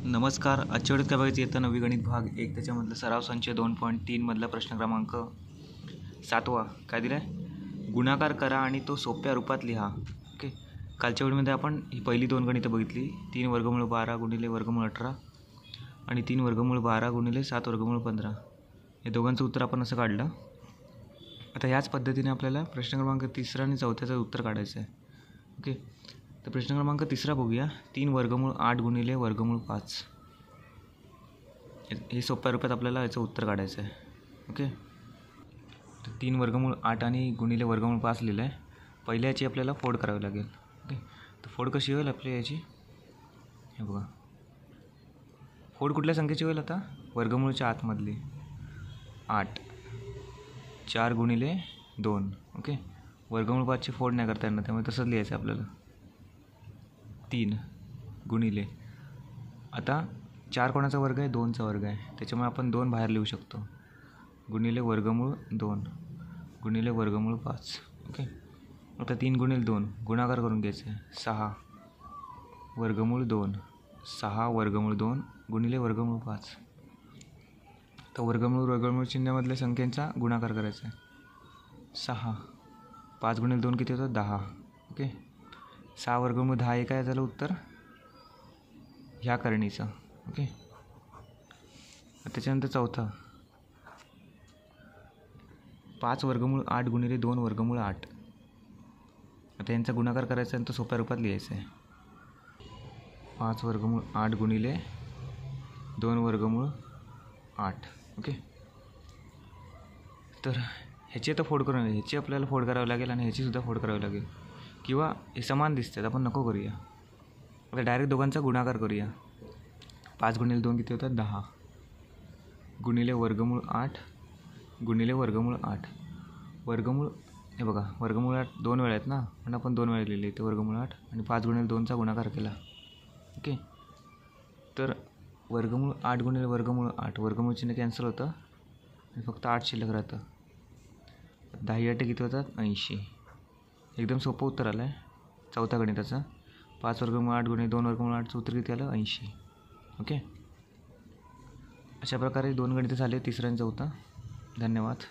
नमस्कार. आजच्या वेळेत काय बघायचं येतं नवी गणित भाग 1 त्याच्यामधलं सराव संच 2.3 मधला प्रश्न क्रमांक 7वा काय दिला आहे, गुणाकार करा आणि तो सोप्या रूपात लिहा. ओके, कालच्या वेळेमध्ये आपण ही पहिली दोन गणितं बघितली, 3 वर्गमूळ 12 गुणिले वर्गमूळ 18 आणि 3 वर्गमूळ 12 गुणिले 7 वर्गमूळ 15. हे दोघांचं उत्तर आपण असं काढलं. आता ह्याच पद्धतीने आपल्याला प्रश्न क्रमांक 3 आणि 4चं उत्तर काढायचं आहे. ओके, तर प्रश्न क्रमांक 3 बघूया. 3 वर्गमूळ 8 गुणिले वर्गमूळ 5. हे सोप्या रूपात आपल्याला याचं उत्तर काढायचं आहे. ओके, तर 3 वर्गमूळ 8 आणि गुणिले वर्गमूळ 5 लिहिलं आहे. पहिल्या याची आपल्याला फोड करावी लागेल. ओके, तर फोड कशी होईल आपल्या याची, हे बघा, फोड कुठल्या संख्येची होईल आता, वर्गमूळच्या आतमधली 8, 4 गुणिले 2. ओके, वर्गमूळ 5ची फोड नाही करता येणार, त्यामुळे तसंच लिहायचं आहे आपल्याला. 3 गुणिले, आता 4 कोणाचा वर्ग आहे, 2चा वर्ग आहे, त्याच्यामुळे आपण 2 बाहेर लिहू शकतो, गुणिले वर्गमूळ 2 गुणिले वर्गमूळ 5. ओके, आता 3 गुणिले 2 गुणाकार करून घ्यायचं आहे, 6 वर्गमूळ 2, 6 वर्गमूळ 2 गुणिले वर्गमूळ 5. तर वर्गमूळ चिन्हामधल्या संख्यांचा गुणाकार करायचा आहे. 6, 5 गुणिले 2 किती होतं, 10. ओके, 6 वर्गमूळ 10 हे काय झालं उत्तर ह्या करणीचं. ओके, त्याच्यानंतर चौथा, 5 वर्गमूळ 8 गुणिले 2 वर्गमूळ 8. आता यांचा गुणाकार करायचा आहे तो सोप्या रूपात लिहायचं आहे. 5 वर्गमूळ 8 गुणिले 2 वर्गमूळ 8. ओके, तर ह्याची आता फोड करून ह्याची आपल्याला फोड करावी लागेल आणि ह्याचीसुद्धा फोड करावी लागेल, किंवा हे समान दिसतात, आपण नको करूया. आता डायरेक्ट दोघांचा गुणाकार करूया. 5 गुणिले 2 किती होतात, 10 गुणिले वर्गमूळ 8 गुणिले वर्गमूळ 8. वर्गमूळ, हे बघा, वर्गमूळ 8 2 वेळा आहेत ना, पण आपण 2 वेळा लिहिले ते वर्गमूळ 8 आणि 5 गुणिले 2चा गुणाकार केला. ओके, तर वर्गमूळ 8 गुणिले वर्गमूळ 8, वर्गमूळ चिन्ह कॅन्सल होतं आणि फक्त 8 शिल्लक राहतं. 10 8 किती होतात, 80. एकदम सोपं उत्तर आलं आहे चौथ्या गणिताचं. 5 वर्गमूळ 8 गुणिले 2 वर्गमूळ 8चं उत्तर किती आलं, 80. ओके, अशा प्रकारे 2 गणितं झाले, 3रा आणि 4था. धन्यवाद.